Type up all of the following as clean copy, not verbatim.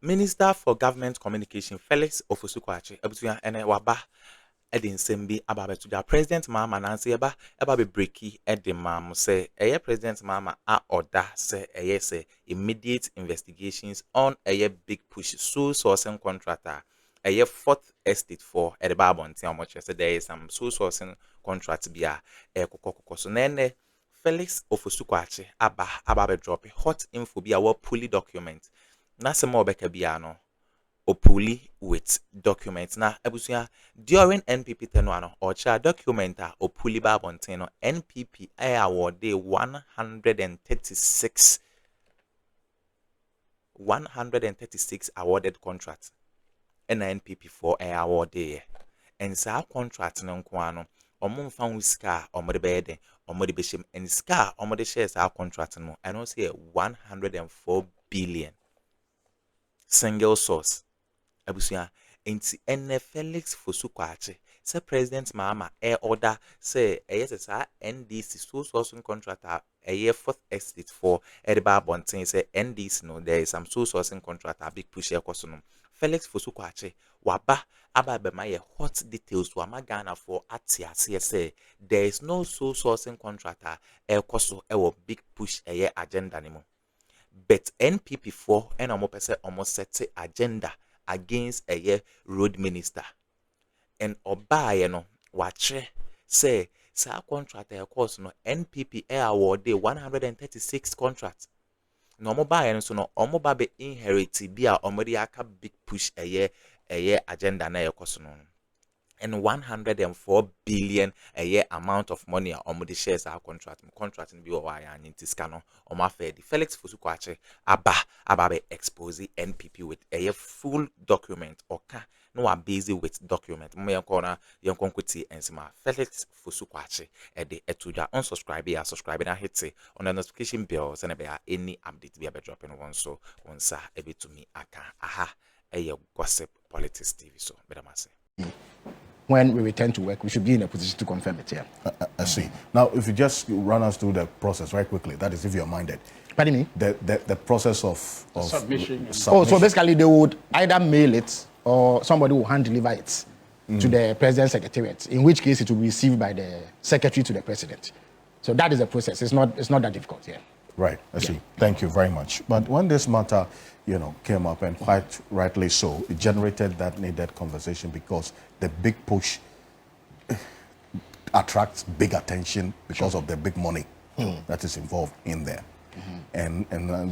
Minister for Government Communication Felix Ofosu Kwakye abutua ene waba nsɛm about to the President Mahama nansi eba be breaki the mam say President Mahama a order say say immediate investigations on big push sole sourcing contractor fourth estate for the Babonti how much say there is some sole sourcing contract bia kokoko so nene Felix Ofosu Kwakye aba be drop hot info bia wa fully document na se mo beka bia no opuli with documents na abusia during NPP tenure or cha documenta opuli ba bonteno NPP awarded 136 awarded contracts and NPP for awarded and sa contract no nko ano omo mfa huska omode bede omode beshim and ska omode shares our contract no and also 104 billion single source abusia enti ene Felix Fosu Kwakye say President Mahama order say yes NDC sole sourcing contractor fourth estate for Ediba Bontin say NDC no there is some sole sourcing contractor big push no Felix Fosu Kwakye waba ababema hot details to Ghana for atiase say there is no sole sourcing contractor koso big push agenda nimo but NPP 4 and almost set agenda against road minister and oba no wache say sa contract course no NPP awarded 136 contracts no mo ba no so no omo ba be inherit bia omodi aka big push agenda na course no and 104 billion amount of money omodi shares our contract in bi wa ya ntiska no omo afedi Felix Fosu Kwakye aba be expose NPP with full document oka no are busy with document mo yankona yankonkwiti ensima Felix Fosu Kwakye de etuda unsubscribe ya subscribe na hit on the notification bell so na be any update be dropping one so onsa ebetumi aka aha gossip politics TV so bedamase. When we return to work, we should be in a position to confirm it here. I see. Now, if you just run us through the process right quickly, that is if you're minded. Pardon me? The process of submission. Oh, so basically they would either mail it or somebody will hand deliver it to the President's Secretariat, in which case it will be received by the Secretary to the President. So that is the process. It's not that difficult, yeah. Right, I see. Thank you very much. But when this matter, came up, and quite rightly so, it generated that needed conversation because the big push attracts big attention because of the big money that is involved in there. And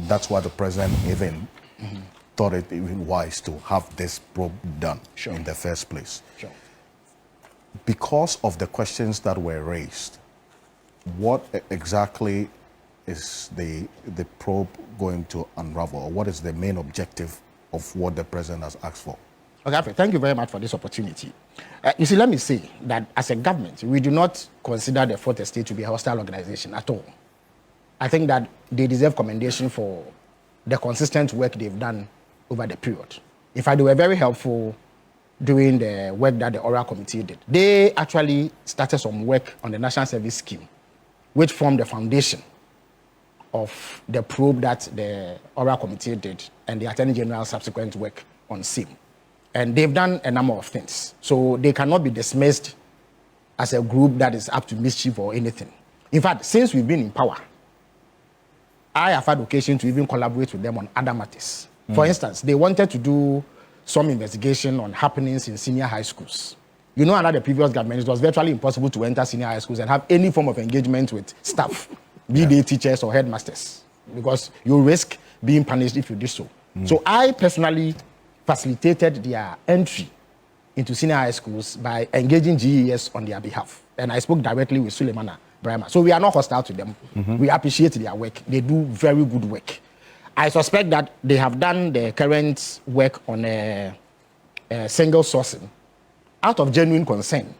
that's why the president even thought it even wise to have this probe done in the first place. Because of the questions that were raised, what exactly is the probe going to unravel, or what is the main objective of what the president has asked for? Okay, thank you very much for this opportunity. You see, let me say that as a government, we do not consider the Fourth Estate to be a hostile organization at all. I think that they deserve commendation for the consistent work they've done over the period. In fact, they were very helpful doing the work that the Oral Committee did. They actually started some work on the National Service Scheme, which formed the foundation of the probe that the Oral Committee did and the Attorney General's subsequent work on SIM. And they've done a number of things. So they cannot be dismissed as a group that is up to mischief or anything. In fact, since we've been in power, I have had occasion to even collaborate with them on other matters. For instance, they wanted to do some investigation on happenings in senior high schools. You know, under the previous government, it was virtually impossible to enter senior high schools and have any form of engagement with staff, be they teachers or headmasters, because you risk being punished if you do so. So I personally facilitated their entry into senior high schools by engaging GES on their behalf. And I spoke directly with Suleimana Brahma. So we are not hostile to them. We appreciate their work. They do very good work. I suspect that they have done the current work on a single sourcing out of genuine concern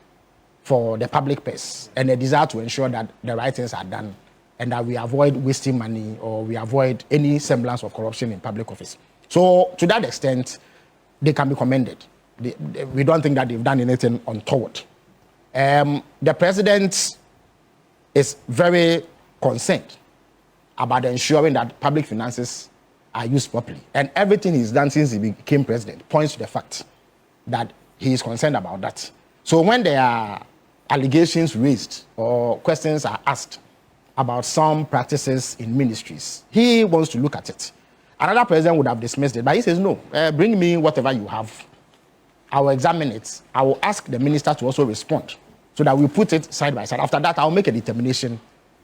for the public purse and a desire to ensure that the right things are done and that we avoid wasting money or we avoid any semblance of corruption in public office. So to that extent, they can be commended. We don't think that they've done anything untoward. The president is very concerned about ensuring that public finances are used properly. And everything he's done since he became president points to the fact that he is concerned about that. So when there are allegations raised or questions are asked about some practices in ministries, he wants to look at it. Another president would have dismissed it, but he says, no, bring me whatever you have. I will examine it. I will ask the minister to also respond so that we put it side by side. After that, I'll make a determination,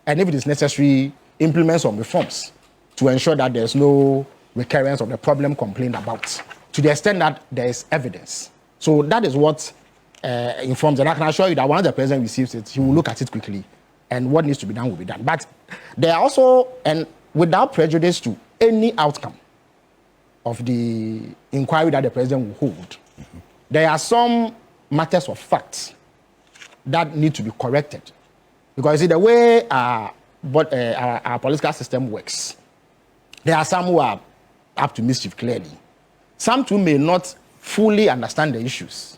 and if it is necessary, implement some reforms to ensure that there's no recurrence of the problem complained about, to the extent that there is evidence. So that is what informs, and I can assure you that once the president receives it, he will look at it quickly, and what needs to be done will be done. But there are also, and without prejudice to any outcome of the inquiry that the president will hold, there are some matters of fact that need to be corrected. Because you see, the way our political system works, there are some who are up to mischief clearly. Some too may not fully understand the issues.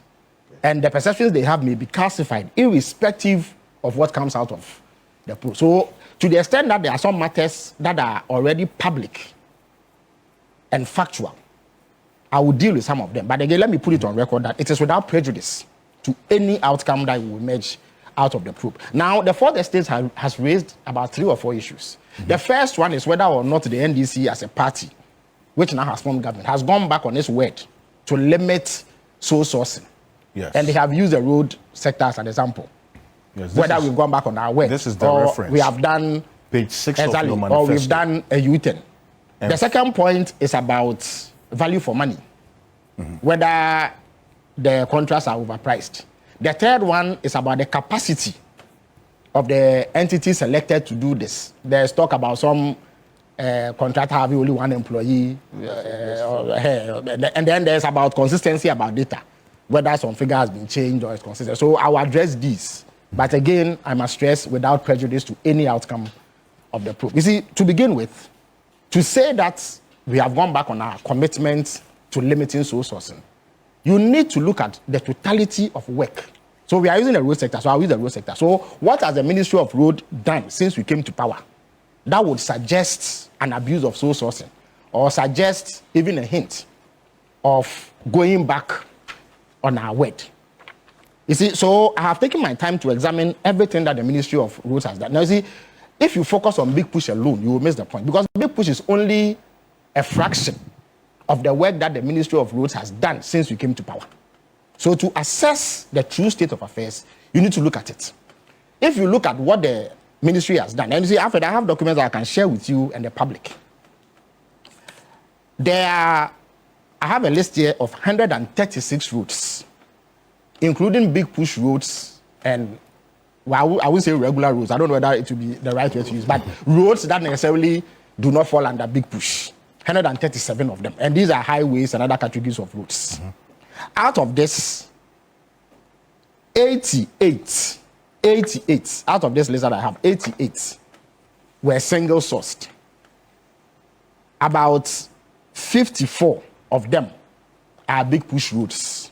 And the perceptions they have may be calcified, irrespective of what comes out of the poll. So, to the extent that there are some matters that are already public and factual, I will deal with some of them. But again, let me put it on record that it is without prejudice to any outcome that will emerge out of the probe. Now, the fourth estate has raised about 3 or 4 issues. The first one is whether or not the NDC as a party, which now has formed government, has gone back on its word to limit sole sourcing. Yes. And they have used the road sector as an example. Yes, Whether we've gone back on our word. This is the or reference. we have done page 6 exactly, of your manifesto. or we've done a U-turn. The second point is about value for money, whether the contracts are overpriced. The third one is about the capacity of the entity selected to do this. There's talk about some contractor having only one employee, and then there's about consistency about data, whether some figure has been changed or is consistent. So I will address these. But again, I must stress without prejudice to any outcome of the probe. You see, to begin with, to say that we have gone back on our commitment to limiting sole sourcing, you need to look at the totality of work. So we are using the road sector, so I'll use the road sector. So what has the Ministry of Road done since we came to power that would suggest an abuse of sole sourcing, or suggest even a hint of going back on our word? You see, so I have taken my time to examine everything that the Ministry of Roads has done. Now, you see, if you focus on Big Push alone, you will miss the point, because Big Push is only a fraction of the work that the Ministry of Roads has done since we came to power. So to assess the true state of affairs, you need to look at it. If you look at what the ministry has done, and you see, after that, I have documents that I can share with you and the public. I have a list here of 136 roads, including Big Push roads and, well, I would say regular roads. I don't know whether it will be the right way to use, but roads that necessarily do not fall under Big Push. 137 of them. And these are highways and other categories of roads. Out of this, 88 out of this list that I have, 88 were single sourced. About 54 of them are Big Push roads.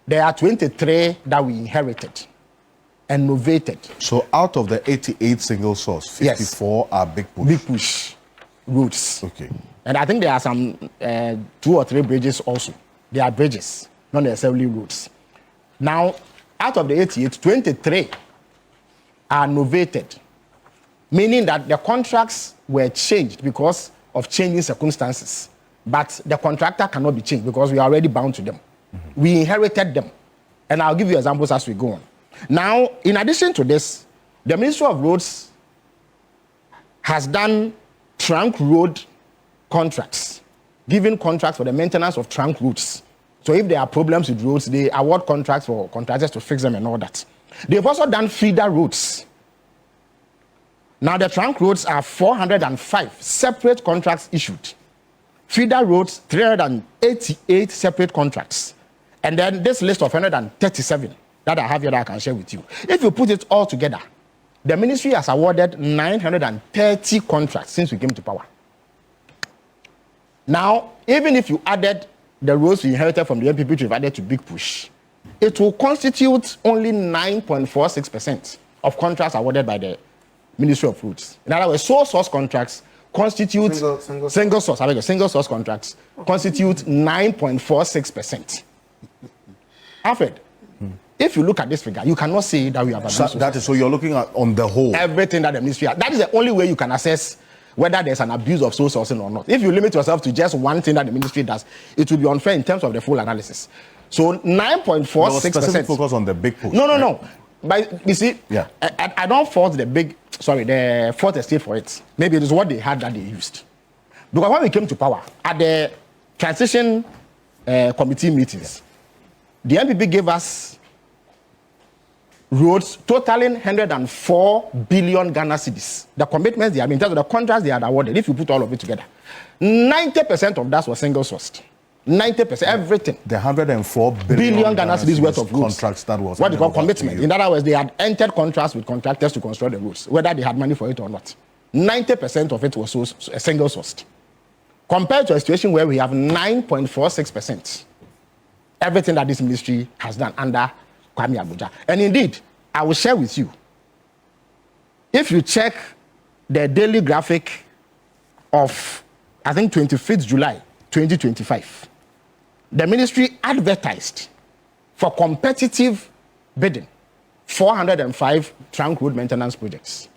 There are 23 that we inherited and novated. So out of the 88 single source, 54 are Big Push. Big Push roads. Okay. And I think there are some 2 or 3 bridges also. They are bridges, not necessarily roads. Now, out of the 88, 23 are novated, meaning that the contracts were changed because of changing circumstances. But the contractor cannot be changed because we are already bound to them. We inherited them. And I'll give you examples as we go on. Now, in addition to this, the Ministry of Roads has done trunk road contracts, giving contracts for the maintenance of trunk roads. So if there are problems with roads, they award contracts for contractors to fix them and all that. They've also done feeder roads. Now the trunk roads are 405 separate contracts issued. Feeder roads, 388 separate contracts. And then this list of 137 that I have here that I can share with you. If you put it all together, the ministry has awarded 930 contracts since we came to power. Now, even if you added the roads we inherited from the NPP to added to Big Push, it will constitute only 9.46% of contracts awarded by the Ministry of Roads. In other words, sole source contracts constitute single source contracts constitute 9.46%. Alfred, if you look at this figure, you cannot say that we have abused. That is, so you're looking at on the whole everything that the ministry has. That is the only way you can assess whether there's an abuse of sole sourcing or not. If you limit yourself to just one thing that the ministry does, it will be unfair in terms of the full analysis. So 9.46%. Specific focus on the big push. No. But you see, yeah, I don't fault the fourth estate for it. Maybe it is what they had that they used. Because when we came to power, at the transition committee meetings, the NPP gave us roads totaling 104 billion Ghana cedis. The commitments they have, in terms of the contracts they had awarded, if you put all of it together, 90% of that was single sourced. 90%, everything. The 104 billion Ghana cedis worth of roads. Contracts that was what they call commitment. In other words, they had entered contracts with contractors to construct the roads, whether they had money for it or not. 90% of it was single sourced. Compared to a situation where we have 9.46%. Everything that this ministry has done under Kwame Abuja. And indeed, I will share with you, if you check the daily graphic of, I think, 25th July 2025, the ministry advertised for competitive bidding 405 trunk road maintenance projects.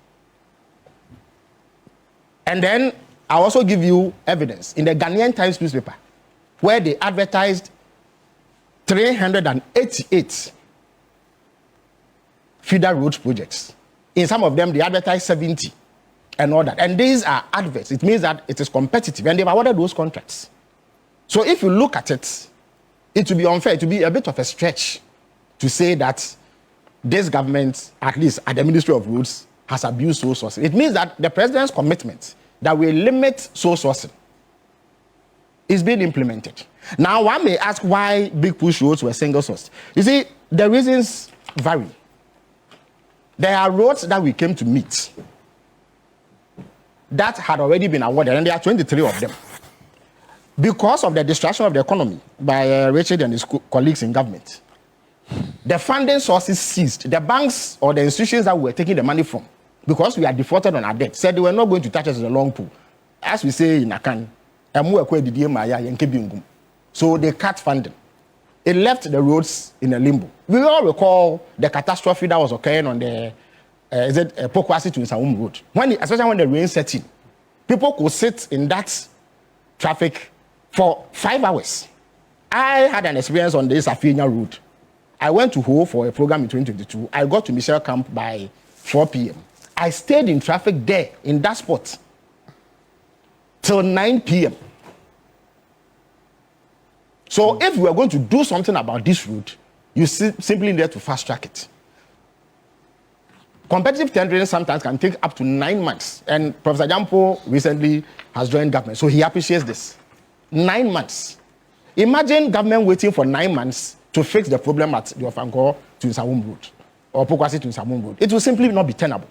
And then I'll also give you evidence in the Ghanaian Times newspaper, where they advertised 388 feeder road projects. In some of them, they advertised 70 and all that. And these are adverts. It means that it is competitive, and they've awarded those contracts. So if you look at it, it will be unfair. It will be a bit of a stretch to say that this government, at least at the Ministry of Roads, has abused sole sourcing. It means that the president's commitment that we limit sole sourcing is being implemented. Now, one may ask why big push roads were single sourced. You see, the reasons vary. There are roads that we came to meet that had already been awarded, and there are 23 of them. Because of the destruction of the economy by Richard and his colleagues in government, the funding sources ceased. The banks or the institutions that we were taking the money from, because we had defaulted on our debt, said they were not going to touch us in the long pool. As we say in Akan, so they cut funding. It left the roads in a limbo. We all recall the catastrophe that was occurring on the Pokwasi to Nsawum road. Especially when the rain set in, people could sit in that traffic for 5 hours. I had an experience on this Afinia road. I went to Ho for a program in 2022. I got to Michelle Camp by 4 p.m. I stayed in traffic there in that spot till 9 p.m. So if we are going to do something about this route, you simply need to fast track it. Competitive tendering sometimes can take up to 9 months. And Professor Jampo recently has joined government, so he appreciates this. 9 months. Imagine government waiting for 9 months to fix the problem at the Ofanko to Nsawum Road or Pokwasi to Nsawum Road. It will simply not be tenable.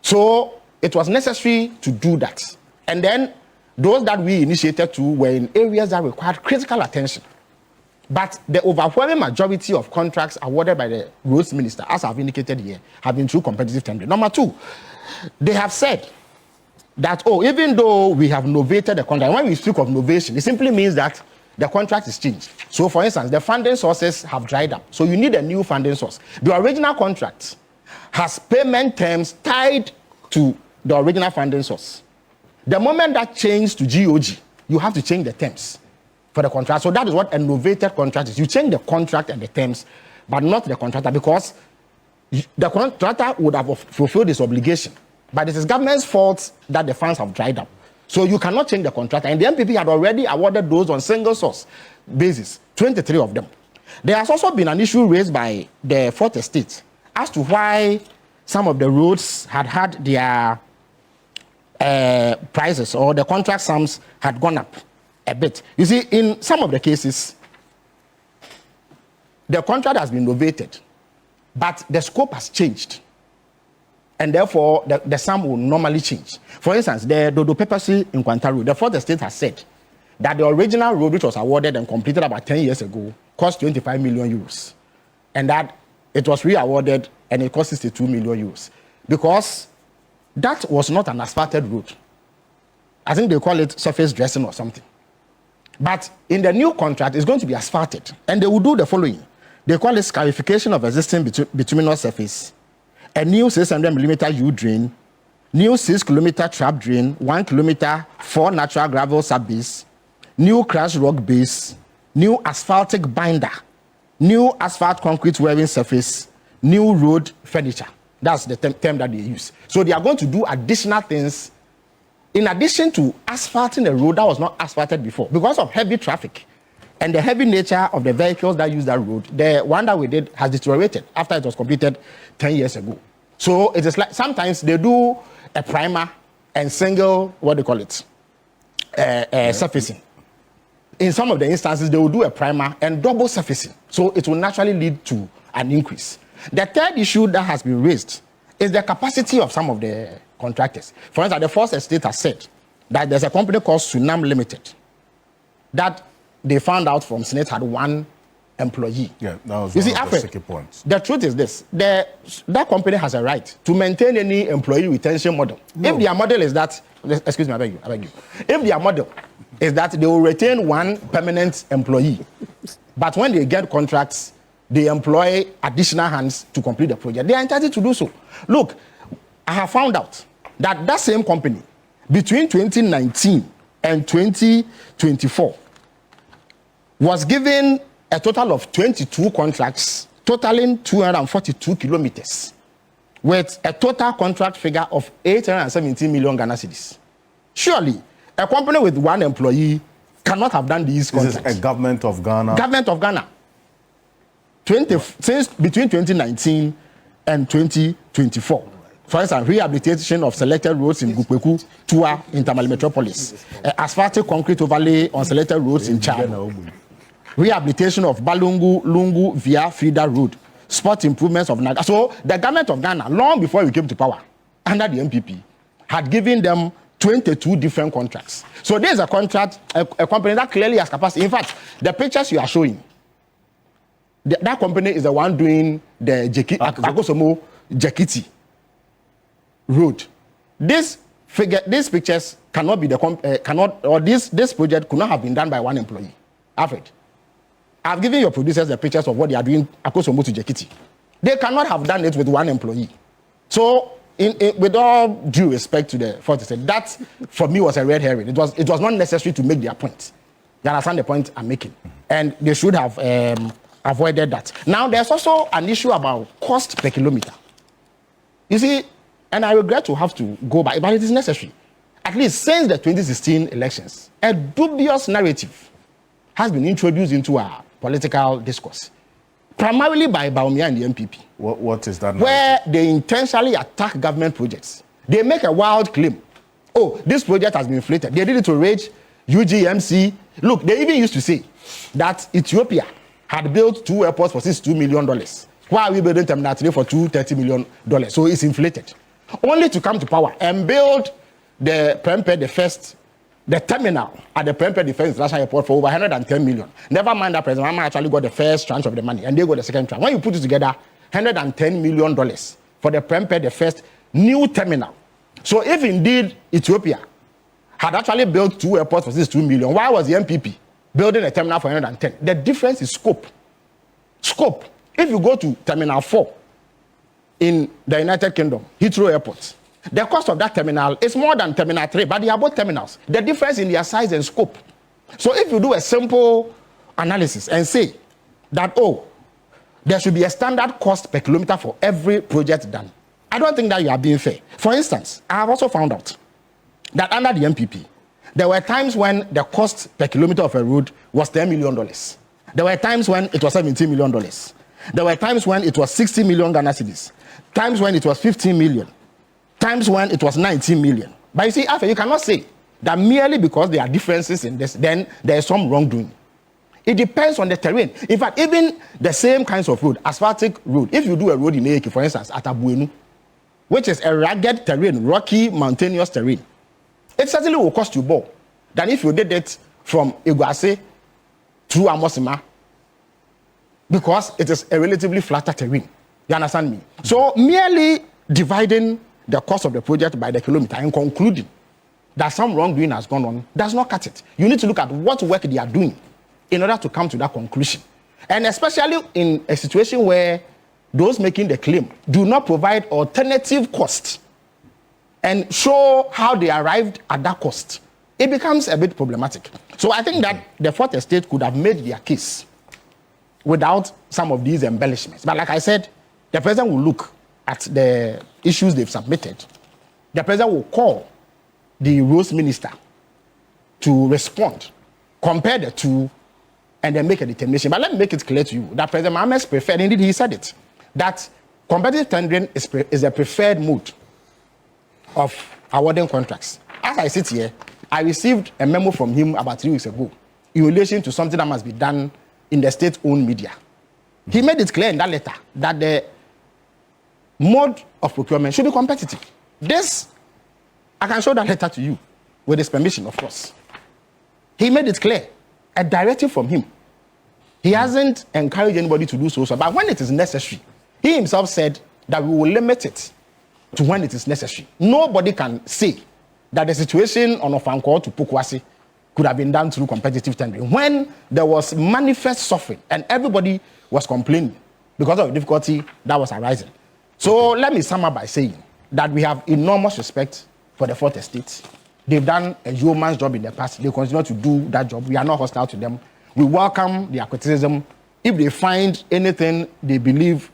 So it was necessary to do that. And then those that we initiated to were in areas that required critical attention. But the overwhelming majority of contracts awarded by the roads minister, as I've indicated here, have been through competitive tendering. Number two, they have said that, even though we have novated the contract, when we speak of novation, it simply means that the contract is changed. So, for instance, the funding sources have dried up. So you need a new funding source. The original contract has payment terms tied to the original funding source. The moment that changed to GOG, you have to change the terms for the contract. So that is what a novated contract is. You change the contract and the terms, but not the contractor, because the contractor would have fulfilled his obligation. But it is government's fault that the funds have dried up. So you cannot change the contractor. And the NPP had already awarded those on single source basis, 23 of them. There has also been an issue raised by the fourth estate as to why some of the roads had their prices, or the contract sums had gone up a bit. You see, in some of the cases, the contract has been novated, but the scope has changed. And therefore, the sum will normally change. For instance, the Dodo Peppersi in Kwanta Road, the fourth estate has said that the original road, which was awarded and completed about 10 years ago, cost 25 million euros. And that it was re-awarded and it cost 62 million euros. Because that was not an asphalted road. I think they call it surface dressing or something. But in the new contract, it's going to be asphalted. And they will do the following. They call it scarification of existing bituminous surface, a new 600mm U drain, new 6-kilometer trap drain, 1 kilometer 4 natural gravel sub-base, new crushed rock base, new asphaltic binder, new asphalt concrete wearing surface, new road furniture. That's the term that they use. So they are going to do additional things in addition to asphalting a road that was not asphalted before. Because of heavy traffic and the heavy nature of the vehicles that use that road, the one that we did has deteriorated after it was completed 10 years ago. So it is like sometimes they do a primer and single, what do you call it, surfacing. In some of the instances, they will do a primer and double surfacing. So it will naturally lead to an increase. The third issue that has been raised is the capacity of some of the contractors. For instance, the First Estate has said that there's a company called Sunam Limited that they found out from Senate had 1 employee. Yeah, that was you one see, of the sticky points. The truth is this: that company has a right to maintain any employee retention model. No. If their model is that, excuse me, I beg you. If their model is that they will retain 1 permanent employee, but when they get contracts, they employ additional hands to complete the project, they are entitled to do so. Look, I have found out that that same company, between 2019 and 2024, was given a total of 22 contracts, totaling 242 kilometers, with a total contract figure of 817 million Ghana cedis. Surely, a company with 1 employee cannot have done these contracts. This is a government of Ghana. Government of Ghana. Since between 2019 and 2024. For instance, rehabilitation of selected roads in Gukweku, Tua, in Tamale Metropolis, asphaltic concrete overlay on selected roads in Chad, rehabilitation of Balungu, Lungu via Feeder Road, spot improvements of Naga. So the government of Ghana, long before we came to power, under the NPP, had given them 22 different contracts. So there's a contract, a company that clearly has capacity. In fact, the pictures you are showing, that company is the one doing the Akosomo Jekiti Road. These pictures cannot be this project could not have been done by 1 employee. Alfred, I've given your producers the pictures of what they are doing Akosomo to Jekiti. They cannot have done it with 1 employee. So, with all due respect to the First Estate, that for me was a red herring. It was not necessary to make their point. You understand the point I'm making? And they should have avoided that. Now, there's also an issue about cost per kilometer. You see, and I regret to have to go back, but it is necessary. At least since the 2016 elections, a dubious narrative has been introduced into our political discourse, primarily by Baumia and the NPP. What is that narrative? Where they intentionally attack government projects. They make a wild claim. Oh, this project has been inflated. They did it to rage UGMC. Look, they even used to say that Ethiopia had built 2 airports for $62 million. Why are we building Terminal 3 for $230 million? So it's inflated. Only to come to power and build the terminal at the Prempeh Defense International Airport for over 110 million. Never mind that President Mahama actually got the first tranche of the money and they got the second tranche. When you put it together, $110 million for the Prempeh, the first new terminal. So if indeed Ethiopia had actually built 2 airports for $62 million, why was the NPP building a terminal for 110? The difference is scope. Scope. If you go to Terminal 4 in the United Kingdom, Heathrow Airport, the cost of that terminal is more than Terminal 3, but they are both terminals. The difference in their size and scope. So if you do a simple analysis and say that, oh, there should be a standard cost per kilometer for every project done, I don't think that you are being fair. For instance, I have also found out that under the NPP, there were times when the cost per kilometer of a road was $10 million. There were times when it was $17 million. There were times when it was 60 million Ghana cedis, times when it was 15 million, times when it was 19 million. But you see, after you cannot say that merely because there are differences in this, then there is some wrongdoing. It depends on the terrain. In fact, even the same kinds of road, asphaltic road, if you do a road in Eke, for instance, at Abuenu, which is a rugged terrain, rocky, mountainous terrain, it certainly will cost you more than if you did it from Éxp0sé through Amosima, because it is a relatively flatter terrain. You understand me? So merely dividing the cost of the project by the kilometer and concluding that some wrongdoing has gone on does not cut it. You need to look at what work they are doing in order to come to that conclusion. And especially in a situation where those making the claim do not provide alternative costs and show how they arrived at that cost, it becomes a bit problematic. So I think that the fourth estate could have made their case without some of these embellishments. But like I said, the president will look at the issues they've submitted. The president will call the roads minister to respond, compare the two, and then make a determination. But let me make it clear to you that President Mahama's preferred, indeed he said it, that competitive tendering is a preferred mode of awarding contracts. As I sit here, I received a memo from him about 3 weeks ago in relation to something that must be done in the state-owned media. He made it clear in that letter that the mode of procurement should be competitive. This, I can show that letter to you with his permission, of course. He made it clear, a directive from him. He hasn't encouraged anybody to do so, but when it is necessary, he himself said that we will limit it to when it is necessary. Nobody can say that the situation on Ofanko to Pokwase could have been done through competitive tendering when there was manifest suffering and everybody was complaining because of the difficulty that was arising. So let me sum up by saying that we have enormous respect for the fourth estate. They've done a yeoman's job in the past. They continue to do that job. We are not hostile to them. We welcome their criticism. If they find anything they believe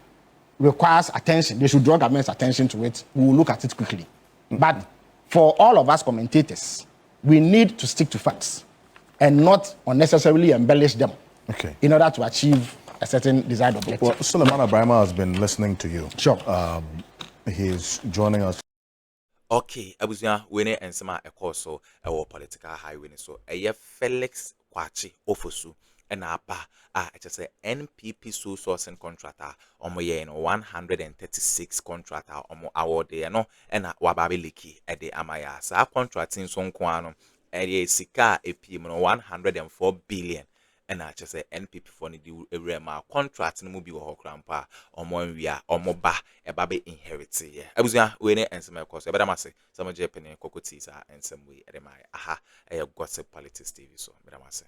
requires attention, they should draw government's attention to it. We will look at it quickly. But for all of us commentators, we need to stick to facts and not unnecessarily embellish them in order to achieve a certain desired objective. Well, Suleiman Abrahima has been listening to you. Sure. He's joining us. Okay, abusua wene ensema ekoso ewo political highway so Felix Kwakye Ofosu ena apa say NPP sole sourcing contractor omo ye no 136 contractor omo award no ena wababeliki ede amaya sa contracting so nko ano sika epim no 104 billion ena say NPP for ni di ewrema contract no mu bi wo krampa omo nwia omo ba eba be inherit ye abusua we ne ensema ekoso ebeda mase samo je pene kokoti sa ensem we ede mai aha gossip politics TV so ebeda mase.